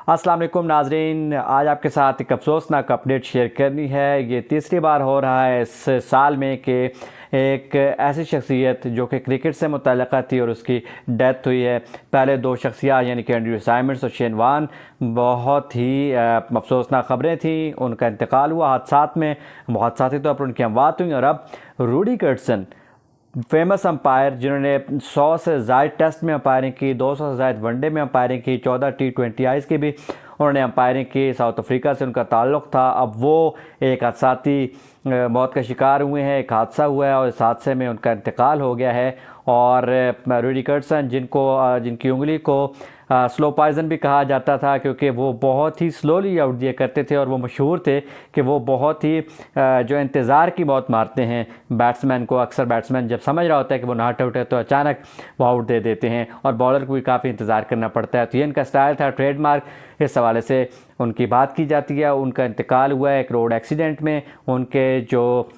अस्सलाम वालेकुम नाजरीन, आज आपके साथ एक अफसोसनाक अपडेट शेयर करनी है। ये तीसरी बार हो रहा है इस साल में कि एक ऐसी शख्सियत जो कि क्रिकेट से मुतल्लिक़ थी और उसकी डेथ हुई है। पहले दो शख्सियत यानी कि एंड्रयू साइमंड्स और शेन वॉर्न, बहुत ही अफसोसनाक ख़बरें थी। उनका इंतकाल हुआ हादसात में, हादसाती तौर पर उनकी अमवात हुई। और अब रूडी कर्टसन, फेमस अंपायर जिन्होंने 100 से ज़ायद टेस्ट में अंपायरिंग की, 200 से ज़ायद वनडे में अंपायरिंग की, 14 T20 आईज़ की भी उन्होंने अंपायरिंग की। साउथ अफ्रीका से उनका ताल्लुक़ था। अब वो एक हादसाती मौत का शिकार हुए हैं। एक हादसा हुआ है और इस हादसे में उनका इंतकाल हो गया है। और रूडी कर्टसन जिनकी उंगली को स्लो पॉइजन भी कहा जाता था, क्योंकि वो बहुत ही स्लोली आउट दिया करते थे और वो मशहूर थे कि वो बहुत ही जो इंतज़ार की मौत मारते हैं बैट्समैन को। अक्सर बैट्समैन जब समझ रहा होता है कि वो नॉट आउट है तो अचानक वो आउट दे देते हैं और बॉलर को भी काफ़ी इंतज़ार करना पड़ता है। तो ये इनका स्टाइल था, ट्रेडमार्क। इस हवाले से उनकी बात की जाती है। उनका इंतकाल हुआ है एक रोड एक्सीडेंट में। उनके जो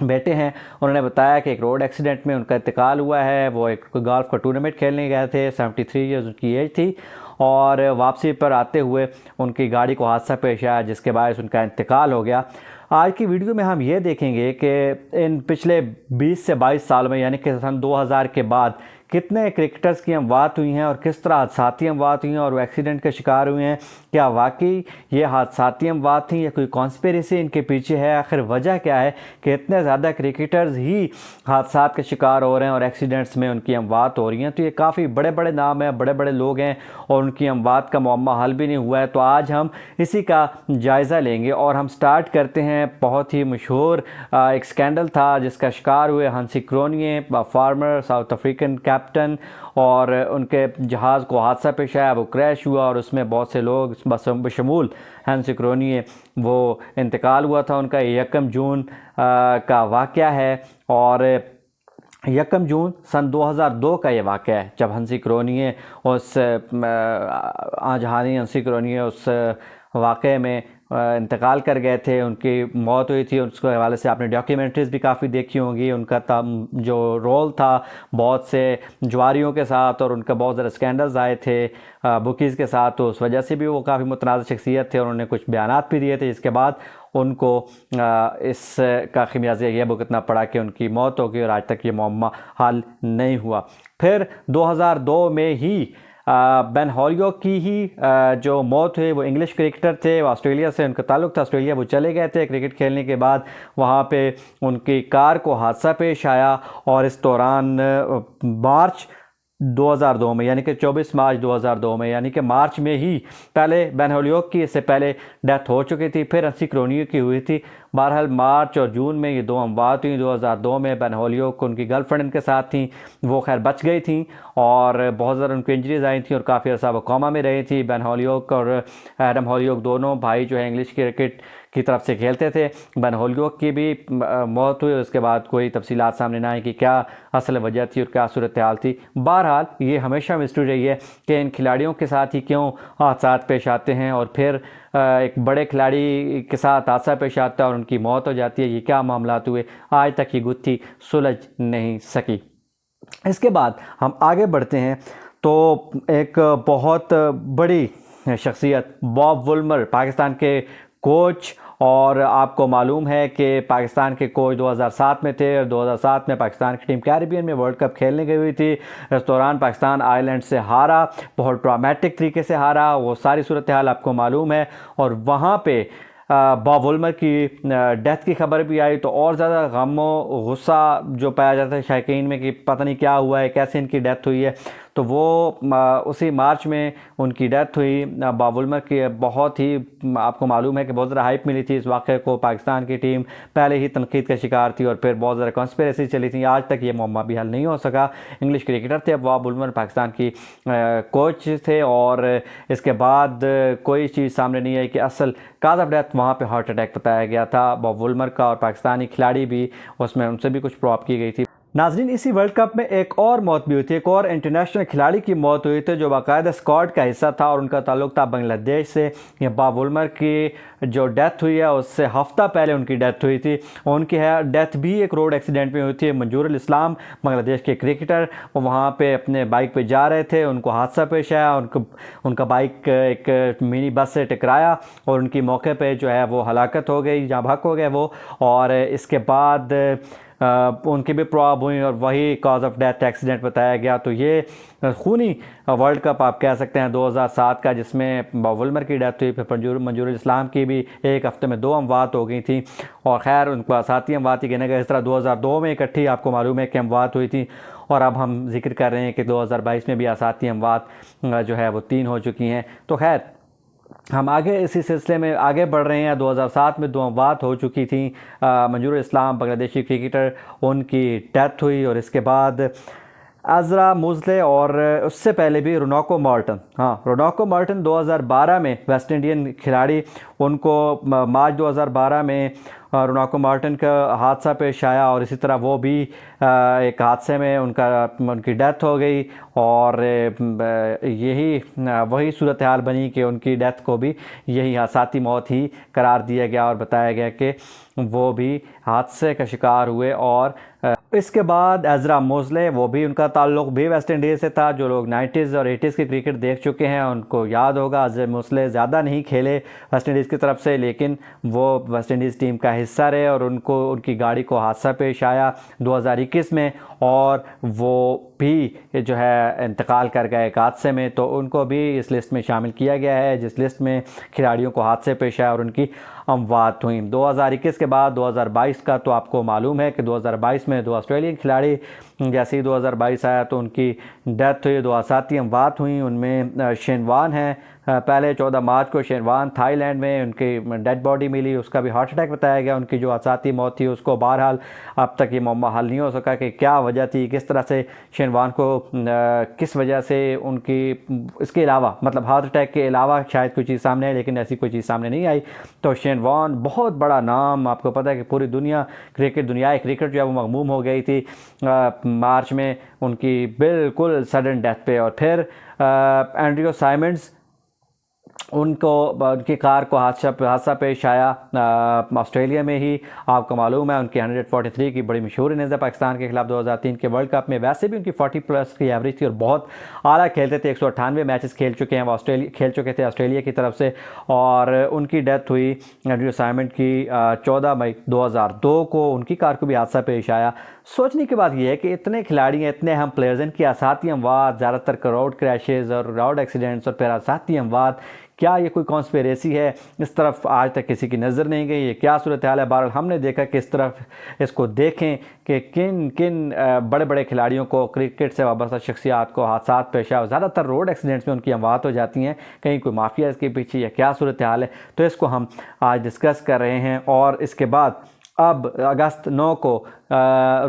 बेटे हैं उन्होंने बताया कि एक रोड एक्सीडेंट में उनका इंतकाल हुआ है। वो एक गोल्फ का टूर्नामेंट खेलने गए थे, 73 ईयर्स उनकी एज थी, और वापसी पर आते हुए उनकी गाड़ी को हादसा पेश आया जिसके बायस उनका इंतकाल हो गया। आज की वीडियो में हम ये देखेंगे कि इन पिछले 20 से 22 साल में, यानी कि सन 2000 के बाद, कितने क्रिकेटर्स की अमवात हुई हैं और किस तरह हादसाती अमवात हुई हैं और वो एक्सीडेंट का शिकार हुए हैं। क्या वाकई ये हादसाती अमवात थी या कोई कॉन्स्पिरेसी इनके पीछे है? आखिर वजह क्या है कि इतने ज़्यादा क्रिकेटर्स ही हादसात के शिकार हो रहे हैं और एक्सीडेंट्स में उनकी अमवात हो रही हैं? तो ये काफ़ी बड़े बड़े नाम हैं, बड़े बड़े लोग हैं और उनकी अमवात का मुअम्मा हल भी नहीं हुआ है। तो आज हम इसी का जायज़ा लेंगे और हम स्टार्ट करते हैं। बहुत ही मशहूर एक स्कैंडल था जिसका शिकार हुए हंसी क्रोनिए, फार्मर साउथ अफ्रीकन कैप्टन, और उनके जहाज़ को हादसा पेश आया, वो क्रैश हुआ और उसमें बहुत से लोग बशमूल हंसी क्रोनिए वो इंतकाल हुआ था उनका। 1 जून का वाक़या है और 1 जून सन 2002 का ये वाक़या है जब हंसी क्रोनिए उस जहानी हंसी क्रोनिए उस वाक़े में इंतकाल कर गए थे। उनकी मौत हुई थी। उसके हवाले से आपने डॉक्यूमेंट्रीज़ भी काफ़ी देखी होंगी। उनका जो रोल था बहुत से जुआरियों के साथ और उनका बहुत ज़्यादा स्कैंडल्स आए थे बुकीज़ के साथ, तो उस वजह से भी वो काफ़ी मुतनाज़ शख्सियत थे। उन्होंने कुछ बयानात भी दिए थे जिसके बाद उनको इसका खमियाजा यह भुगतना पड़ा कि उनकी मौत हो गई और आज तक ये मुअम्मा हल नहीं हुआ। फिर 2002 में ही बेन हॉलियोक की ही जो मौत हुई, वो इंग्लिश क्रिकेटर थे, वो ऑस्ट्रेलिया से उनका ताल्लुक़ था। ऑस्ट्रेलिया वो चले गए थे क्रिकेट खेलने के बाद। वहाँ पे उनकी कार को हादसा पेश आया और इस दौरान मार्च 2002 में, यानी कि 24 मार्च 2002 में, यानी कि मार्च में ही पहले बेन हॉलियोक की इससे पहले डेथ हो चुकी थी, फिर हंसी क्रोनिए की हुई थी। बहरहाल मार्च और जून में ये दो अमवात हुई। 2002 में बेन हॉलियोक उनकी गर्लफ्रेंड उनके साथ थी, वो खैर बच गई थी और बहुत ज़्यादा उनको इंजरीज आई थी और काफ़ी अर्सा वो कोमा में रही थी। बेन हॉलियोक और एडम हॉलियोक दोनों भाई जो है इंग्लिश क्रिकेट की तरफ से खेलते थे। बेन हॉलियोक की भी मौत हुई। उसके बाद कोई तफसीलात सामने ना आई कि क्या असल वजह थी और क्या सूरत हाल थी। बहरहाल ये हमेशा मिस्ट्री रही है कि इन खिलाड़ियों के साथ ही क्यों हादसात पेश आते हैं और फिर एक बड़े खिलाड़ी के साथ हादसा पेश आता है और उनकी मौत हो जाती है। ये क्या मामलात हुए, आज तक ये गुत्थी सुलझ नहीं सकी। इसके बाद हम आगे बढ़ते हैं तो एक बहुत बड़ी शख्सियत बॉब वुलमर, पाकिस्तान के कोच, और आपको मालूम है कि पाकिस्तान के कोच 2007 में थे और 2007 में पाकिस्तान की टीम कैरिबियन में वर्ल्ड कप खेलने गई हुई थी। इस दौरान पाकिस्तान आयरलैंड से हारा, बहुत ड्रामेटिक तरीके से हारा, वो सारी सूरत हाल आपको मालूम है। और वहाँ पे बॉब वुलमर की डेथ की खबर भी आई तो और ज़्यादा गम गुस्सा जो पाया जाता है शायकीन में कि पता नहीं क्या हुआ है, कैसे इनकी डेथ हुई है। तो वो उसी मार्च में उनकी डेथ हुई। बॉब वुलमर की बहुत ही आपको मालूम है कि बहुत ज़्यादा हाइप मिली थी इस वाक़े को। पाकिस्तान की टीम पहले ही तनकीद का शिकार थी और फिर बहुत ज़्यादा कॉन्स्पिरेसी चली थी। आज तक ये मुअम्मा भी हल नहीं हो सका। इंग्लिश क्रिकेटर थे बॉब वुलमर, पाकिस्तान की कोच थे, और इसके बाद कोई चीज़ सामने नहीं आई कि असल काज ऑफ डेथ वहाँ पर हार्ट अटैक बताया गया था बॉब वुलमर का, और पाकिस्तानी खिलाड़ी भी उसमें उनसे भी कुछ प्रॉप की गई थी। नाजरीन, इसी वर्ल्ड कप में एक और मौत भी हुई थी। एक और इंटरनेशनल खिलाड़ी की मौत हुई थी जो बाकायदा स्क्वाड का हिस्सा था और उनका ताल्लुक था बांग्लादेश से। ये बाब वुल्मर की जो डेथ हुई है उससे हफ्ता पहले उनकी डेथ हुई थी। उनकी डेथ भी एक रोड एक्सीडेंट में हुई थी। मंजूरुल इस्लाम बांग्लादेश के क्रिकेटर, वो वहाँ पे अपने बाइक पे जा रहे थे, उनको हादसा पेश आया। उनका बाइक एक मिनी बस से टकराया और उनकी मौके पे जो है वो हलाकत हो गई, जाँ बहक हो गए वो। और इसके बाद उनकी भी प्रॉब हुई और वही कॉज ऑफ डेथ एक्सीडेंट बताया गया। तो ये खूनी वर्ल्ड कप आप कह सकते हैं 2007 का, जिसमें वुल्मर की डेथ हुई, फिर मंजूरुल इस्लाम की भी एक हफ्ते में 2 अमवात हो गई थी। और खैर उनको साथी अमवात ही कहने गए। इस तरह 2002 में इकट्ठी आपको मालूम है कि अमवात हुई थी। और अब हम जिक्र कर रहे हैं कि 2022 में भी आसाती अमवात जो है वो 3 हो चुकी हैं। तो खैर हम आगे इसी सिलसिले में आगे बढ़ रहे हैं। 2007 में 2 अमवात हो चुकी थी। मंजूरुल इस्लाम बांग्लादेशी क्रिकेटर, उनकी डेथ हुई। और इसके बाद अज़रा मोज़ले और उससे पहले भी रोनाको मार्टन, रोनाको मार्टन 2012 में वेस्ट इंडियन खिलाड़ी, उनको मार्च 2012 में रोनाको मार्टन का हादसा पेश आया और इसी तरह वो भी एक हादसे में उनकी डेथ हो गई। और यही वही सूरत हाल बनी कि उनकी डेथ को भी यही हादसाती मौत ही करार दिया गया और बताया गया कि वो भी हादसे का शिकार हुए। और इसके बाद अज़रा मोज़ले, वो भी उनका ताल्लुक़ भी वेस्ट इंडीज़ से था। जो लोग 90s और 80s के क्रिकेट देख चुके हैं उनको याद होगा, अज़रा मोज़ले ज़्यादा नहीं खेले वेस्ट इंडीज़ की तरफ से, लेकिन वो वेस्ट इंडीज़ टीम का हिस्सा रहे और उनकी गाड़ी को हादसा पेश आया 2021 में और वो भी जो है इंतकाल कर गए एक हादसे में। तो उनको भी इस लिस्ट में शामिल किया गया है जिस लिस्ट में खिलाड़ियों को हादसे पेश आया और उनकी अमवात हुई। 2021 के बाद 2022 का तो आपको मालूम है कि 2022 में 2 ऑस्ट्रेलियन खिलाड़ी, जैसे ही 2022 आया तो उनकी डेथ हुई, 2 आसाती अमवात हुई। उनमें शेन वॉर्न हैं। पहले 14 मार्च को शेन वॉर्न थाईलैंड में उनकी डेड बॉडी मिली, उसका भी हार्ट अटैक बताया गया। उनकी जो आसाती मौत थी उसको बहरहाल अब तक ये मामला हल नहीं हो सका कि क्या वजह थी, किस तरह से शेन वॉर्न को किस वजह से उनकी, इसके अलावा मतलब हार्ट अटैक के अलावा शायद कोई चीज़ सामने आई, लेकिन ऐसी कोई चीज़ सामने नहीं आई। तो शेन वॉर्न बहुत बड़ा नाम, आपको पता है कि पूरी दुनिया दुनियाई क्रिकेट जो है वो मगमूम हो गई थी मार्च में उनकी बिल्कुल सडन डेथ पे। और फिर एंड्रयू साइमंड्स, उनकी कार को हादसा पेश आया ऑस्ट्रेलिया में ही। आपको मालूम है उनकी 143 की बड़ी मशहूर इनिंग्स है पाकिस्तान के खिलाफ 2003 के वर्ल्ड कप में। वैसे भी उनकी 40+ की एवरेज थी और बहुत आला खेलते थे। 198 मैचेस खेल चुके हैं वो, खेल चुके थे ऑस्ट्रेलिया की तरफ से। और उनकी डेथ हुई एंड्रयू साइमंड की 14 मई 2002 को। उनकी कार को भी हादसा पेश आया। सोचने की बात यह है कि इतने खिलाड़ी हैं, इतने हम प्लेयर्स, इनकी आसाती अमवात, ज़्यादातर रोड क्रैशेज़ और रोड एक्सीडेंट्स और फिर आसाती अमवात, क्या ये कोई कॉन्स्पिरेसी है? इस तरफ आज तक किसी की नज़र नहीं गई। ये क्या सूरत हाल है? बहरहाल हमने देखा कि इस तरफ इसको देखें कि किन किन बड़े बड़े खिलाड़ियों को, क्रिकेट से वाबस्ता शख्सियात को हादसा पेश आया। ज़्यादातर रोड एक्सीडेंट्स में उनकी अमवात हो जाती हैं। कहीं कोई माफिया इसके पीछे या क्या सूरत हाल है? तो इसको हम आज डिस्कस कर रहे हैं। और इसके बाद अब अगस्त 9 को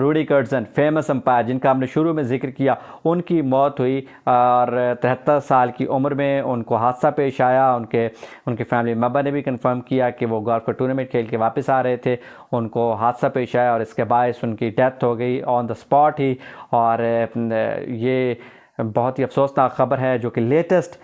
रूडी कर्टसन, फेमस अंपायर जिनका हमने शुरू में जिक्र किया, उनकी मौत हुई और 73 साल की उम्र में उनको हादसा पेश आया। उनके फैमिली मेम्बर ने भी कंफर्म किया कि वो गोल्फ का टूर्नामेंट खेल के वापस आ रहे थे, उनको हादसा पेश आया और इसके बायस उनकी डेथ हो गई ऑन द स्पॉट ही। और ये बहुत ही अफसोसनाक ख़बर है जो कि लेटेस्ट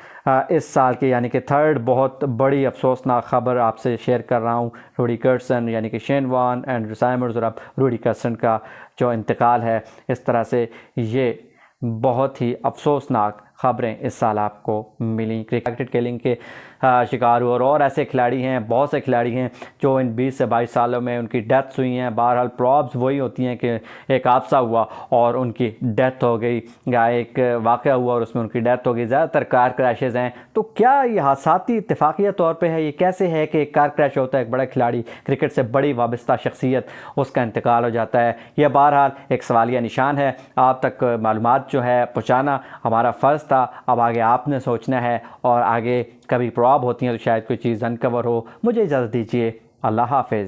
इस साल की, यानी कि थर्ड बहुत बड़ी अफसोसनाक ख़बर आपसे शेयर कर रहा हूँ। रूडी कर्टसन यानी कि शेन वॉर्न, एंड्रयू साइमंड्स और अब रूडी कर्टसन का जो इंतकाल है, इस तरह से ये बहुत ही अफसोसनाक ख़बरें इस साल आपको मिली। क्रिकेट किलिंग के शिकार हुए और ऐसे खिलाड़ी हैं, बहुत से खिलाड़ी हैं जो इन 20 से 22 सालों में उनकी डेथ्स हुई हैं। बहरहाल प्रॉब्स वही होती हैं कि एक हादसा हुआ और उनकी डेथ हो गई, या एक वाक़या हुआ और उसमें उनकी डेथ हो गई। ज़्यादातर कार क्रैशेज़ हैं। तो क्या ये हादसाती इत्तेफाकिया तौर पे है? ये कैसे है कि एक कार क्रैश होता है, एक बड़ा खिलाड़ी, क्रिकेट से बड़ी वाबस्ता शख्सियत, उसका इंतकाल हो जाता है? यह बहरहाल एक सवालिया निशान है। आप तक मालूमात जो है पहुँचाना हमारा फ़र्ज़ था। अब आगे आपने सोचना है और आगे कभी प्रॉब होती हैं तो शायद कोई चीज़ अनकवर हो। मुझे इजाज़त दीजिए। अल्लाह हाफ़िज़।